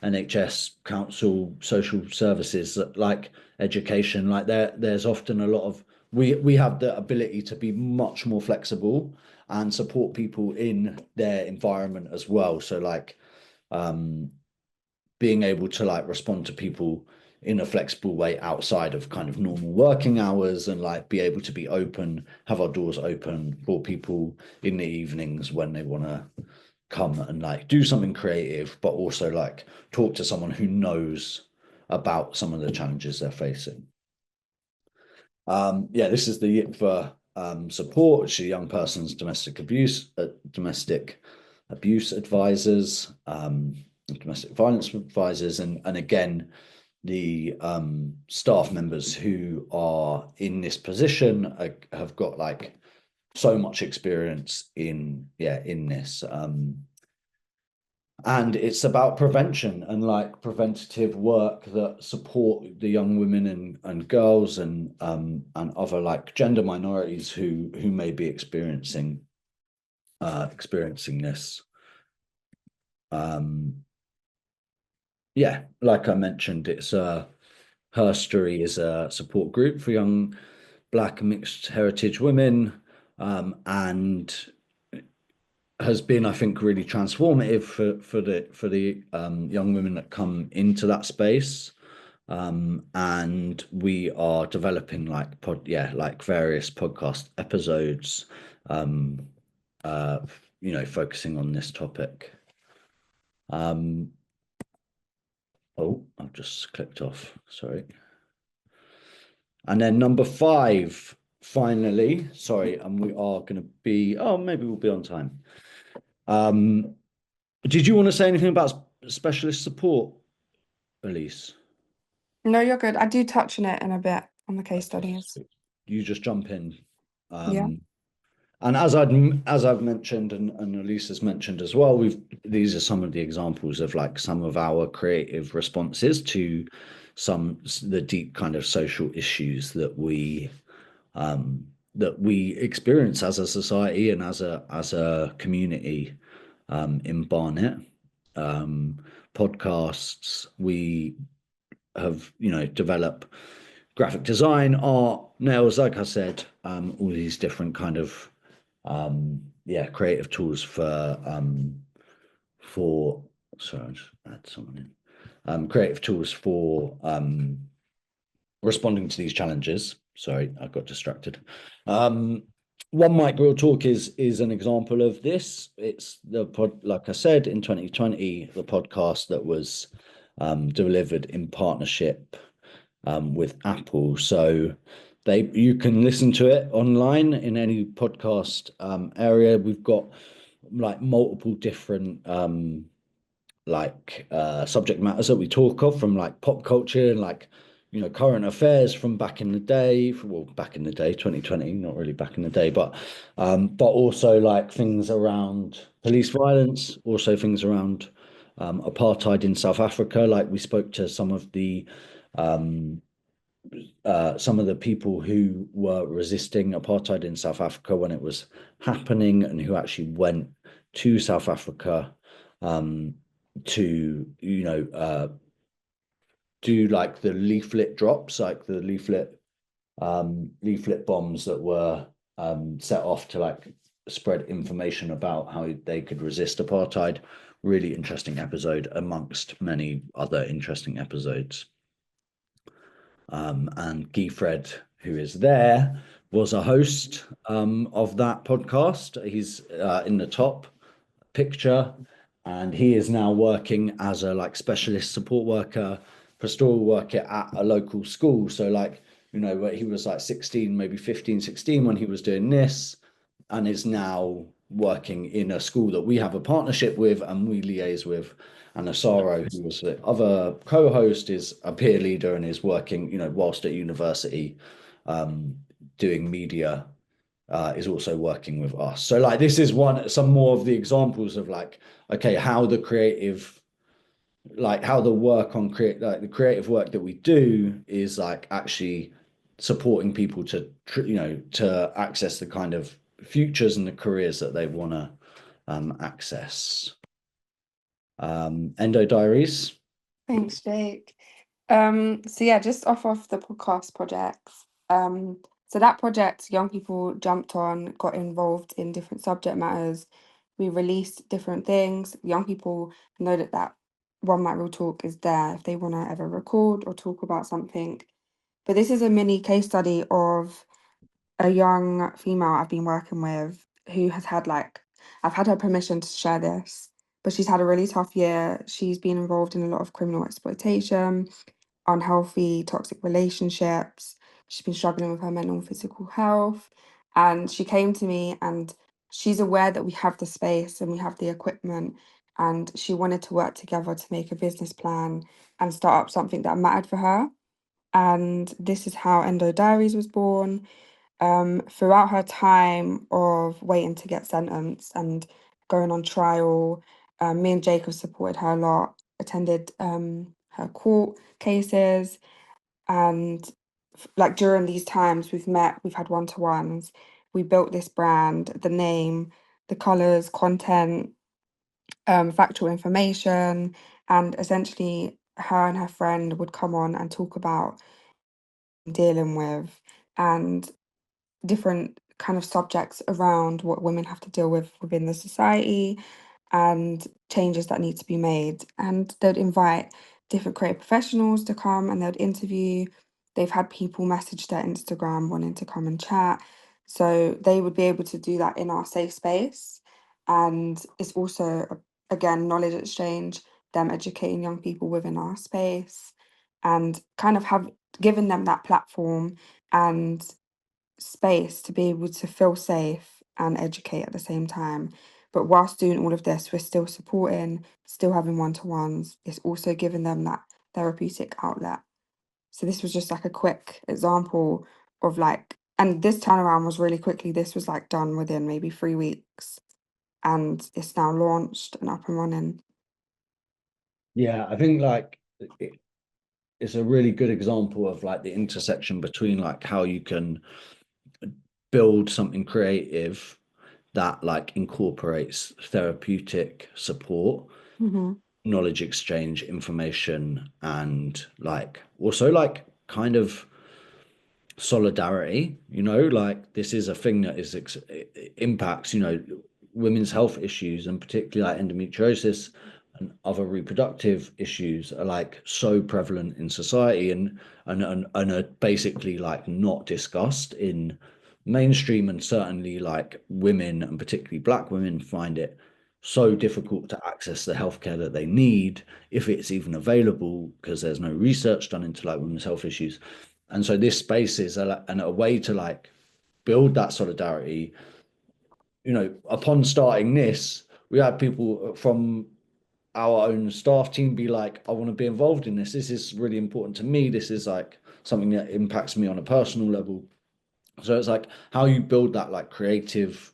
NHS, council, social services, like education. Like there's often a lot of we have the ability to be much more flexible and support people in their environment as well. So like being able to like respond to people in a flexible way outside of kind of normal working hours, and like be able to be open, have our doors open for people in the evenings when they want to come and like do something creative, but also like talk to someone who knows about some of the challenges they're facing. Yeah, this is the for support, which is young persons domestic abuse advisors, domestic violence advisors, and again the staff members who are in this position have got like so much experience in this. And it's about prevention and like preventative work that support the young women and girls and other like gender minorities who may be experiencing this. Yeah, like I mentioned, it's Herstory is a support group for young Black and mixed heritage women, and has been, I think, really transformative for the young women that come into that space. And we are developing like various podcast episodes, focusing on this topic. Oh, I've just clicked off, sorry. And then number 5, finally, sorry, and we are going to be, maybe we'll be on time. Did you want to say anything about specialist support, Elise? No, you're good. I do touch on it in a bit on the case studies. You just jump in. Yeah. And as I've mentioned, and Elise has mentioned as well, these are some of the examples of like some of our creative responses to the deep kind of social issues that we experience as a society and as a community in Barnet. Podcasts, we have developed graphic design, art, nails, like I said, all these different kind of creative tools for sorry, I'll just add someone in. Creative tools for responding to these challenges. Sorry, I got distracted. One Mic Real Talk is an example of this. It's like I said, in 2020, the podcast that was delivered in partnership with Apple. So you can listen to it online in any podcast area. We've got like multiple different subject matters that we talk of, from like pop culture and like current affairs from back in the day, well, back in the day, 2020, not really back in the day, but also like things around police violence, also things around apartheid in South Africa. Like we spoke to um, some of the people who were resisting apartheid in South Africa when it was happening, and who actually went to South Africa to do like the leaflet drops, like the leaflet bombs that were set off to like spread information about how they could resist apartheid. Really interesting episode amongst many other interesting episodes. And Guy Fred, who is there, was a host of that podcast. He's in the top picture, and he is now working as a like specialist support worker, pastoral worker at a local school. So like, where he was like 16, maybe 15, 16 when he was doing this, and is now working in a school that we have a partnership with and we liaise with. And Asaro, who was the other co-host, is a peer leader and is working, whilst at university, doing media, is also working with us. So like this is some more of the examples of like, okay, how the creative, like how the work on the creative work that we do is like actually supporting people to access the kind of futures and the careers that they want to access. Endo Diaries. Thanks, Jake. So yeah, just off of the podcast projects. So that project, young people jumped on, got involved in different subject matters. We released different things. Young people know that One Mic Real Talk is there if they want to ever record or talk about something. But this is a mini case study of a young female I've been working with who has had I've had her permission to share this, but she's had a really tough year. She's been involved in a lot of criminal exploitation, unhealthy, toxic relationships. She's been struggling with her mental and physical health. And she came to me, and she's aware that we have the space and we have the equipment. And she wanted to work together to make a business plan and start up something that mattered for her. And this is how Endo Diaries was born. Throughout her time of waiting to get sentenced and going on trial, me and Jacob supported her a lot, attended her court cases, and like during these times we've had one-to-ones. We built this brand, the name, the colours, content, factual information, and essentially her and her friend would come on and talk about dealing with and different kind of subjects around what women have to deal with within the society and changes that need to be made. And they'd invite different creative professionals to come and they'd interview. They've had people message their Instagram wanting to come and chat. So they would be able to do that in our safe space. And it's also, again, knowledge exchange, them educating young people within our space and kind of have given them that platform and space to be able to feel safe and educate at the same time. But whilst doing all of this, we're still supporting, still having one-to-ones. It's also giving them that therapeutic outlet. So this was just like a quick example of and this turnaround was really quickly. This was like done within maybe 3 weeks, and it's now launched and up and running. Yeah, I think like it's a really good example of like the intersection between like how you can build something creative that like incorporates therapeutic support, knowledge exchange, information, and like also like kind of solidarity. Like this is a thing that impacts women's health issues, and particularly like endometriosis and other reproductive issues are like so prevalent in society, and are basically like not discussed in mainstream. And certainly like women, and particularly Black women, find it so difficult to access the healthcare that they need, if it's even available, because there's no research done into like women's health issues. And so this space is a way to like build that solidarity. Upon starting this, we had people from our own staff team be like, I want to be involved in this. This is really important to me. This is like something that impacts me on a personal level. So it's like how you build that like creative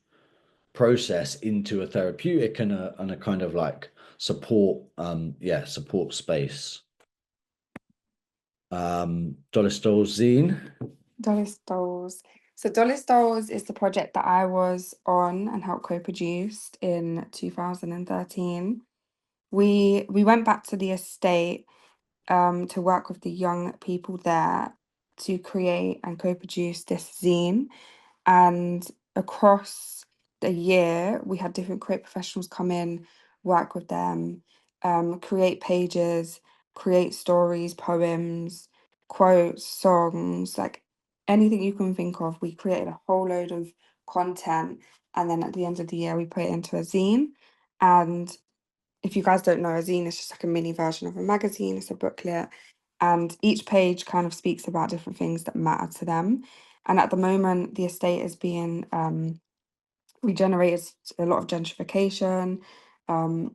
process into a therapeutic and a kind of like support, support space. Dolly Stoll's zine. Dolly Stolls. So Dolly Stolls is the project that I was on and helped co-produce in 2013. We went back to the estate to work with the young people there to create and co-produce this zine. And across the year, we had different creative professionals come in, work with them, create pages, create stories, poems, quotes, songs, like anything you can think of. We created a whole load of content. And then at the end of the year, we put it into a zine. And if you guys don't know, a zine is just like a mini version of a magazine. It's a booklet, and each page kind of speaks about different things that matter to them. And at the moment, the estate is being regenerated. A lot of gentrification.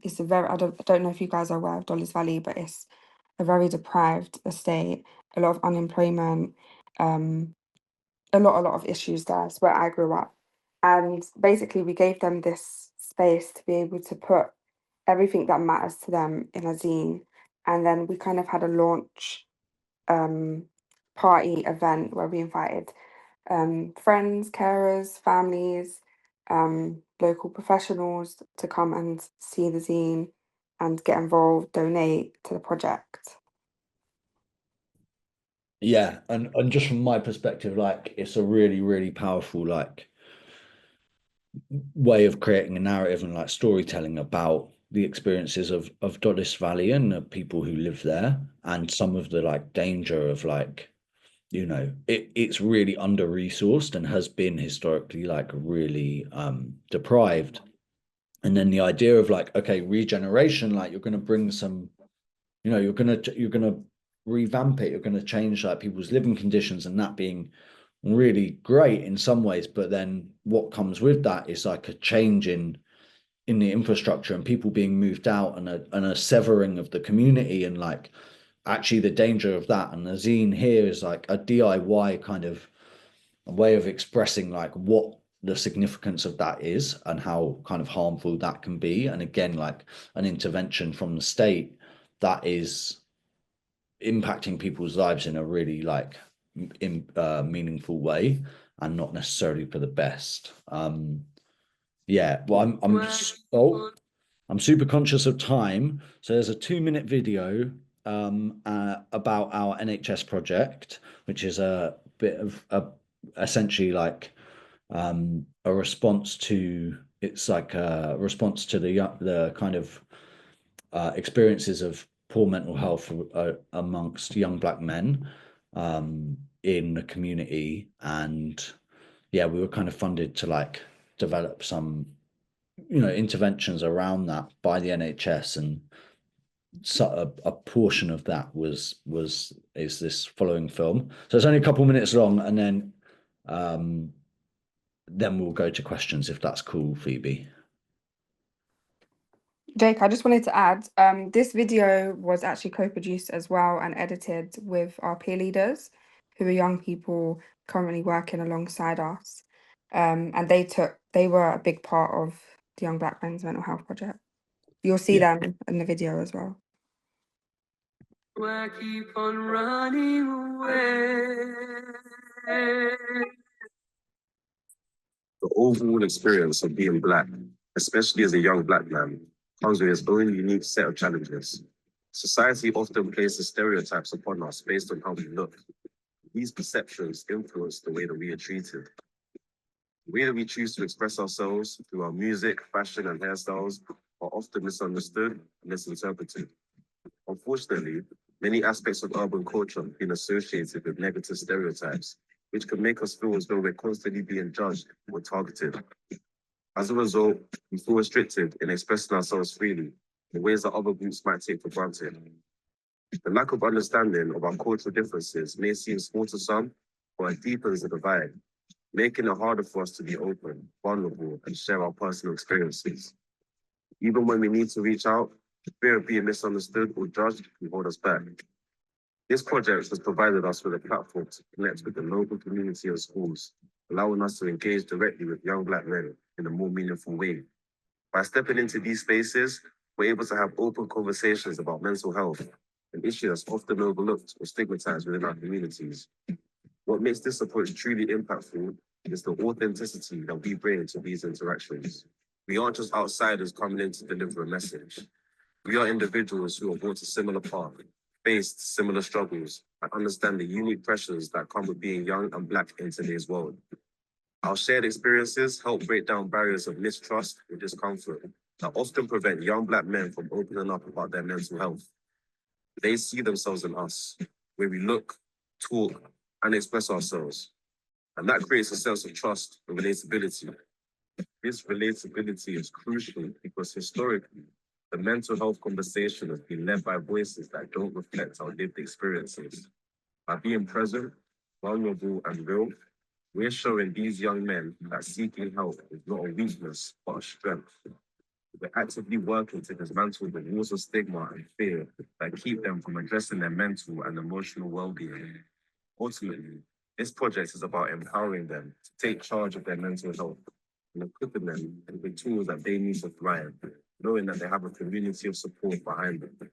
It's a very I don't know if you guys are aware of Dollars Valley, but it's a very deprived estate. A lot of unemployment. A lot of issues there. It's where I grew up, and basically we gave them this space to be able to put everything that matters to them in a zine. And then we kind of had a launch party event where we invited friends, carers, families, local professionals to come and see the zine and get involved, donate to the project. Yeah, and just from my perspective, like it's a really, really powerful like way of creating a narrative and like storytelling about the experiences of Dodis Valley and the people who live there, and some of the like danger of like, you know, it's really under resourced and has been historically like really deprived. And then the idea of like, okay, regeneration, like you're going to bring some, you know, you're gonna revamp it, you're going to change like people's living conditions, and that being really great in some ways, but then what comes with that is like a change in the infrastructure and people being moved out, and a severing of the community, and like actually the danger of that. And the zine here is like a DIY kind of a way of expressing like what the significance of that is and how kind of harmful that can be, and again like an intervention from the state that is impacting people's lives in a really like meaningful way, and not necessarily for the best. Yeah, well, I'm super conscious of time, so there's a 2-minute video about our NHS project, which is a bit of essentially like a response to, it's like a response to the kind of experiences of poor mental health amongst young Black men in the community. And yeah, we were kind of funded to like develop some, you know, interventions around that by the NHS, and so a portion of that is this following film. So it's only a couple minutes long, and then we'll go to questions if that's cool, Phoebe. Jake, I just wanted to add, this video was actually co-produced as well and edited with our peer leaders, who are young people currently working alongside us. And they were a big part of the Young Black Men's Mental Health Project. You'll see them in the video as well. I keep on running away. The overall experience of being Black, especially as a young Black man, comes with its own unique set of challenges. Society often places stereotypes upon us based on how we look. These perceptions influence the way that we are treated. The way that we choose to express ourselves through our music, fashion, and hairstyles are often misunderstood and misinterpreted. Unfortunately, many aspects of urban culture have been associated with negative stereotypes, which can make us feel as though we're constantly being judged or targeted. As a result, we feel restricted in expressing ourselves freely in ways that other groups might take for granted. The lack of understanding of our cultural differences may seem small to some, but it deepens the divide, making it harder for us to be open, vulnerable, and share our personal experiences. Even when we need to reach out, the fear of being misunderstood or judged can hold us back. This project has provided us with a platform to connect with the local community and schools, allowing us to engage directly with young Black men in a more meaningful way. By stepping into these spaces, we're able to have open conversations about mental health, an issue that's often overlooked or stigmatized within our communities. What makes this approach truly impactful is the authenticity that we bring to these interactions. We aren't just outsiders coming in to deliver a message. We are individuals who have walked a similar path, faced similar struggles, and understand the unique pressures that come with being young and Black in today's world. Our shared experiences help break down barriers of mistrust and discomfort that often prevent young Black men from opening up about their mental health. They see themselves in us, where we look, talk, and express ourselves. And that creates a sense of trust and relatability. This relatability is crucial because historically, the mental health conversation has been led by voices that don't reflect our lived experiences. By being present, vulnerable, and real, we're showing these young men that seeking help is not a weakness, but a strength. We're actively working to dismantle the walls of stigma and fear that keep them from addressing their mental and emotional well-being. Ultimately, this project is about empowering them to take charge of their mental health and equipping them with the tools that they need to thrive, knowing that they have a community of support behind them.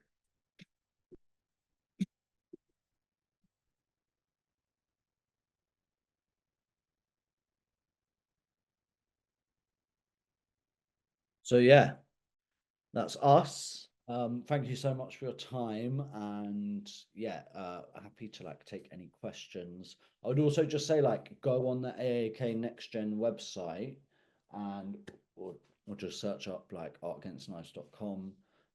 So yeah, that's us. Thank you so much for your time, and yeah, happy to like take any questions. I would also just say like go on the AAK Next Gen website and or just search up like artagainstKnives.com,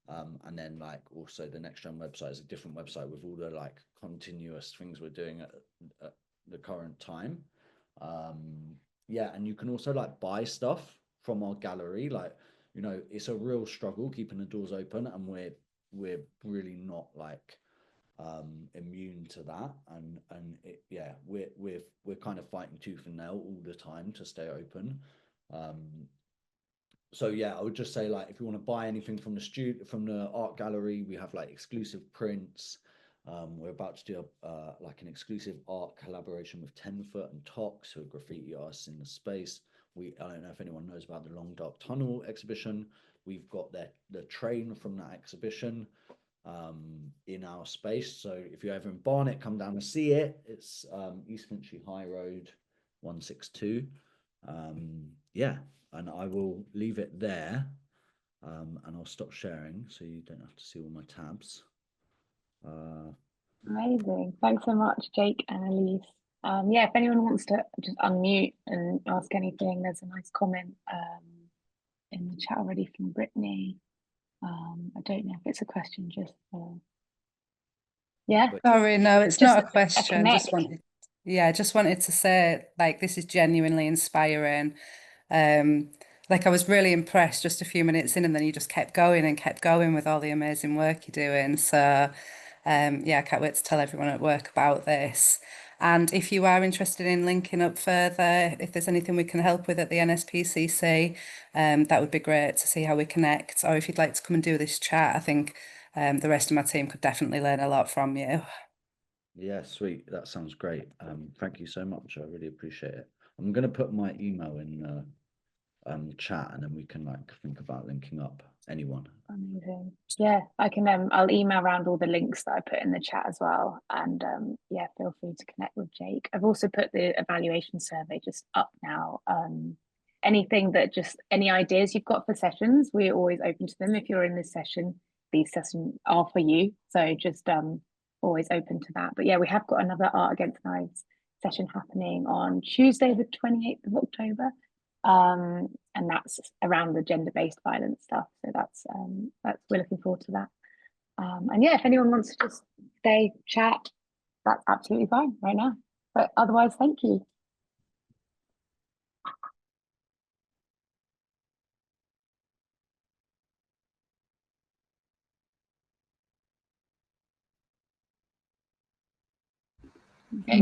and then like also the Next Gen website is a different website with all the like continuous things we're doing at the current time. Yeah, and you can also like buy stuff from our gallery, like, you know, it's a real struggle keeping the doors open, and we're really not like immune to that, and it, yeah, we're kind of fighting tooth and nail all the time to stay open. So yeah, I would just say like if you want to buy anything from the art gallery, we have like exclusive prints. We're about to do like an exclusive art collaboration with 10-Foot and Tox, who are graffiti artists in the space. I don't know if anyone knows about the Long Dark Tunnel exhibition. We've got the train from that exhibition in our space. So if you're ever in Barnet, come down and see it. It's East Finchley High Road 162. Yeah, and I will leave it there, and I'll stop sharing so you don't have to see all my tabs. Amazing. Thanks so much, Jake and Elise. Yeah, if anyone wants to just unmute and ask anything, there's a nice comment in the chat already from Brittany. I don't know if it's a question, just yeah. Sorry, no, it's Just not a question. connect. Just wanted to say like this is genuinely inspiring. Like I was really impressed just a few minutes in, and then you just kept going with all the amazing work you're doing. So yeah, I can't wait to tell everyone at work about this. And if you are interested in linking up further, if there's anything we can help with at the NSPCC, that would be great to see how we connect. Or if you'd like to come and do this chat, I think the rest of my team could definitely learn a lot from you. Yeah, sweet. That sounds great. Thank you so much. I really appreciate it. I'm going to put my email in chat, and then we can like think about linking up anyone. Amazing. Yeah, I can I'll email around all the links that I put in the chat as well, and yeah, feel free to connect with Jake. I've also put the evaluation survey just up now. Anything that any ideas you've got for sessions, we're always open to them. If you're in this session, these sessions are for you, so just always open to that. But yeah, we have got another Art Against Knives session happening on Tuesday the 28th of October. And that's around the gender-based violence stuff. So that's we're looking forward to that. And yeah, if anyone wants to just stay chat, that's absolutely fine right now. But otherwise, thank you.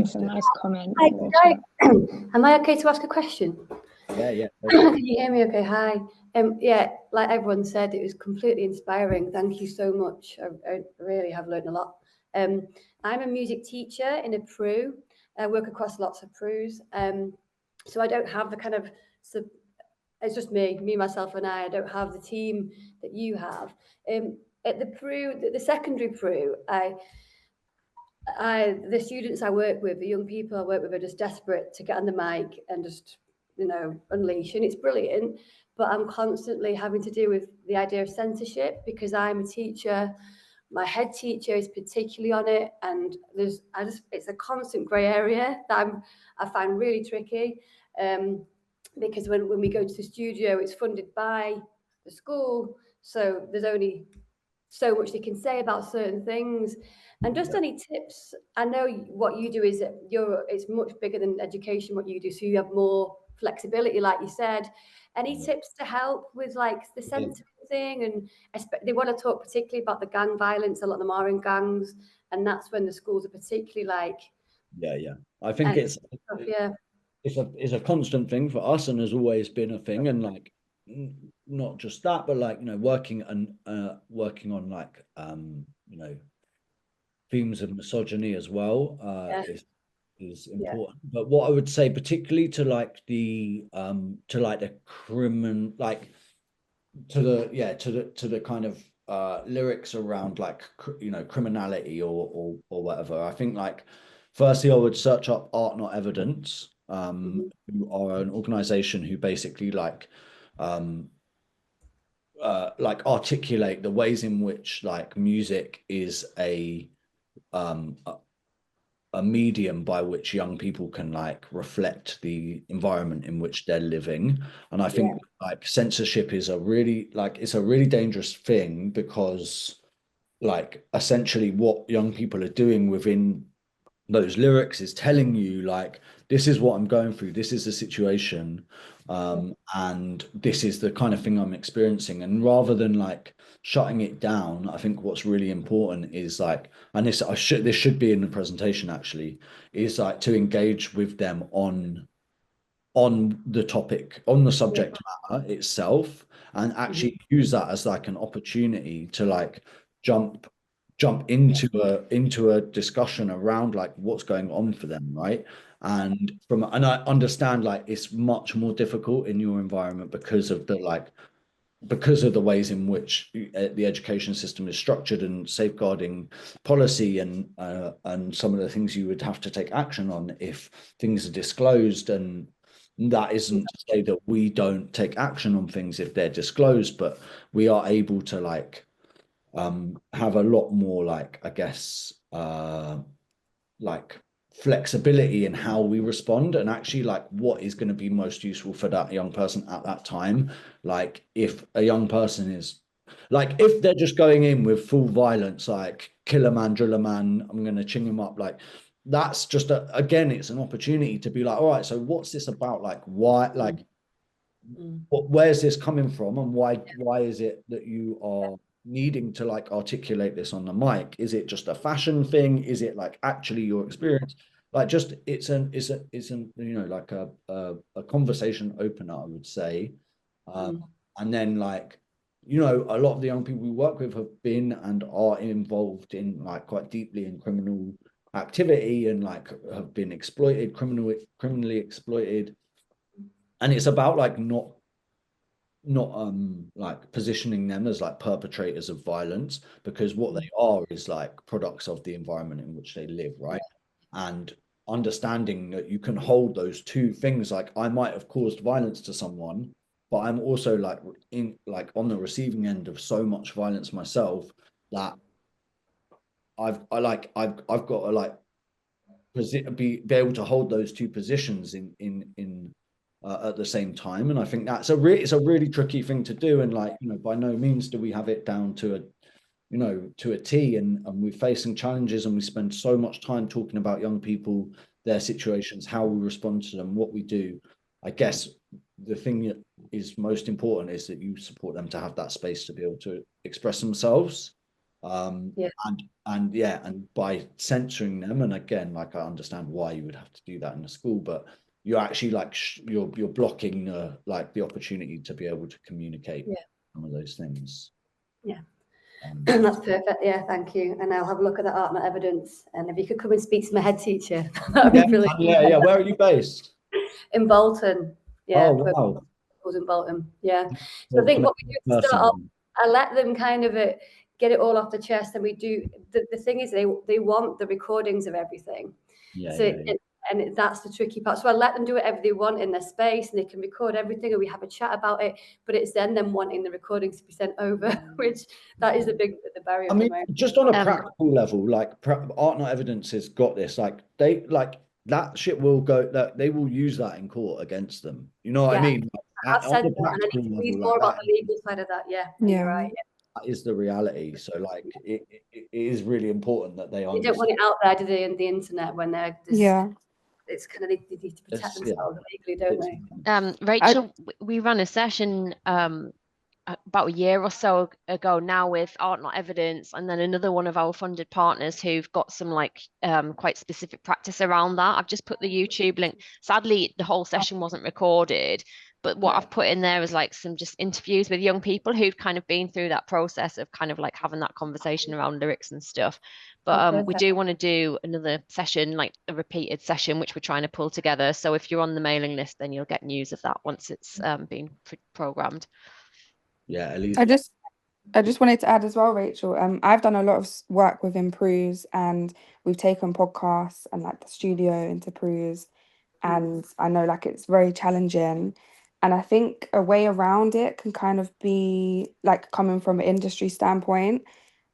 Some nice comments. Hi, am I okay to ask a question? Yeah. Can you hear me okay? Hi. Yeah, like everyone said, it was completely inspiring. Thank you so much. I really have learned a lot. I'm a music teacher in a PRU. I work across lots of PRUs. So I don't have the kind of, it's just me, myself and I don't have the team that you have. At the PRU, the secondary PRU, the students I work with, the young people I work with are just desperate to get on the mic and just, unleash, and it's brilliant. But I'm constantly having to deal with the idea of censorship because I'm a teacher. My head teacher is particularly on it, and it's a constant grey area that I find really tricky. Because when we go to the studio, it's funded by the school, so there's only so much they can say about certain things. And just any tips? I know what you do is it's much bigger than education, what you do, so you have more flexibility, like you said. Any tips to help with like the censoring thing? And they want to talk particularly about the gang violence. A lot of them are in gangs, and that's when the schools are particularly like. Yeah. I think it's a constant thing for us, and has always been a thing. And like, not just that, but like, working on like, themes of misogyny as well is important. But what I would say, particularly to like the criminal, like to the kind of lyrics around like criminality or whatever, I think like firstly I would search up Art Not Evidence, who are an organization who basically like articulate the ways in which like music is a medium by which young people can like reflect the environment in which they're living. And I think like censorship is it's a really dangerous thing, because like essentially what young people are doing within those lyrics is telling you like, this is what I'm going through, this is the situation, and this is the kind of thing I'm experiencing. And rather than like shutting it down, I think what's really important is like, and this should be in the presentation actually, is like to engage with them on the topic, on the subject matter itself, and actually use that as like an opportunity to like jump into a discussion around like what's going on for them, right? And I understand like it's much more difficult in your environment because of the ways in which the education system is structured and safeguarding policy, and some of the things you would have to take action on if things are disclosed. And that isn't to say that we don't take action on things if they're disclosed, but we are able to like have a lot more like, I guess, like flexibility in how we respond, and actually like what is going to be most useful for that young person at that time. Like if a young person is like, if they're just going in with full violence, like kill a man, drill a man, I'm going to ching him up, like that's just again, it's an opportunity to be like, all right, so what's this about? Like why, like where's this coming from, and why is it that you are needing to like articulate this on the mic? Is it just a fashion thing? Is it like actually your experience? Like just it's an like a conversation opener, I would say. And then like, a lot of the young people we work with have been and are involved in like quite deeply in criminal activity, and like have been exploited, criminally exploited. And it's about like not like positioning them as like perpetrators of violence, because what they are is like products of the environment in which they live, right? And understanding that you can hold those two things, like I might have caused violence to someone, but I'm also like on the receiving end of so much violence myself, that I've got to like be able to hold those two positions in at the same time. And I think that's it's a really tricky thing to do. And like, by no means do we have it down to a T, and we're facing challenges, and we spend so much time talking about young people, their situations, how we respond to them, what we do. I guess the thing that is most important is that you support them to have that space to be able to express themselves. And by censoring them, and again, like I understand why you would have to do that in a school, but you're actually like you're blocking the opportunity to be able to communicate some of those things. That's perfect. Yeah, thank you. And I'll have a look at that art, not evidence. And if you could come and speak to my head teacher, that would be brilliant. Yeah. Where are you based? In Bolton. Yeah. Oh, wow. Was in Bolton. Yeah. So I think what we do to start off, I let them kind of get it all off the chest, and we do. The thing is, they want the recordings of everything. And that's the tricky part. So I let them do whatever they want in their space, and they can record everything, and we have a chat about it. But it's then them wanting the recordings to be sent over, which that is the barrier. I mean, just on a practical level, like Art Not Evidence has got this. Like that shit will go. That they will use that in court against them. You know what I mean? I've said that, and I need to read more about the legal side of that. Yeah, you're right. Yeah. That is the reality. So, like, it is really important that they don't want it out there, do they, on the internet when they're just, it's kind of they need to protect themselves legally, don't they? Rachel, we ran a session about a year or so ago now with Art Not Evidence, and then another one of our funded partners who've got some like quite specific practice around that. I've just put the YouTube link. Sadly, the whole session wasn't recorded, but what I've put in there is like some just interviews with young people who've kind of been through that process of kind of like having that conversation around lyrics and stuff. But we do want to do another session, like a repeated session, which we're trying to pull together. So if you're on the mailing list, then you'll get news of that once it's been programmed. Yeah, Elise. I just wanted to add as well, Rachel. I've done a lot of work with Improves, and we've taken podcasts and like the studio into Improves, and I know like it's very challenging. And I think a way around it can kind of be like coming from an industry standpoint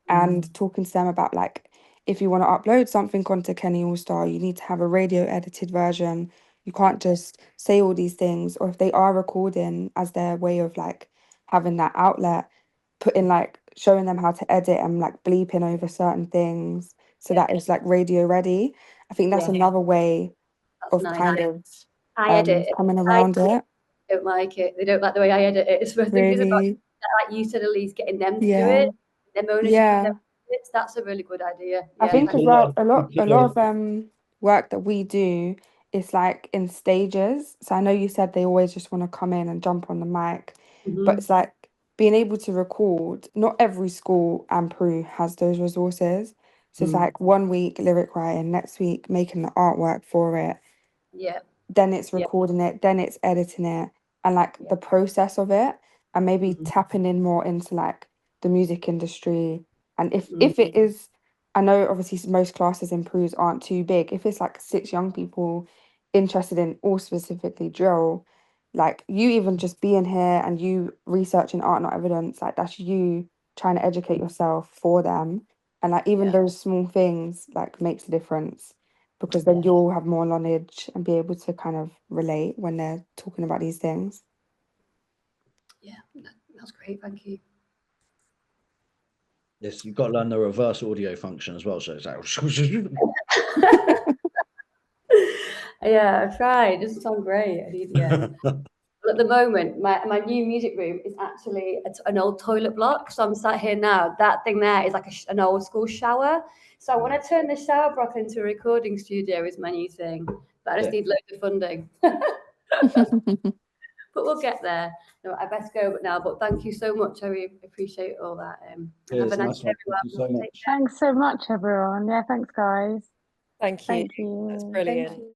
and talking to them about like, if you want to upload something onto Kenny All Star, you need to have a radio edited version. You can't just say all these things, or if they are recording as their way of like having that outlet, putting like showing them how to edit and like bleeping over certain things so that it's like radio ready. I think that's another way of kind of coming around it. Don't like it. They don't like the way I edit it. So I think it's about, like you said, Elise, getting them to do it. Them ownership. That's a really good idea. I think as well, a lot of work that we do is like in stages. So I know you said they always just want to come in and jump on the mic, but it's like being able to record. Not every school and Peru has those resources. So it's like 1 week lyric writing, next week making the artwork for it. Yeah. Then it's recording it, then it's editing it, and like the process of it, and maybe tapping in more into like the music industry. And if it is, I know obviously most classes in Peru aren't too big. If it's like 6 young people interested in all specifically drill, like you even just being here and you researching Art Not Evidence, like that's you trying to educate yourself for them. And like even those small things like makes a difference, because then you'll have more knowledge and be able to kind of relate when they're talking about these things. Yeah, that's great. Thank you. Yes, you've got to learn the reverse audio function as well. So it's like, yeah, I tried. It doesn't sound great. I need At the moment, my new music room is actually an old toilet block. So I'm sat here now. That thing there is like an old school shower. So I want to turn the shower block into a recording studio is my new thing. But I just need loads of funding. But we'll get there. No, I best go now. But thank you so much. I really appreciate all that. Have a nice day, everyone. Thanks so much, everyone. Yeah, thanks, guys. Thank you. Thank you. That's brilliant. Thank you.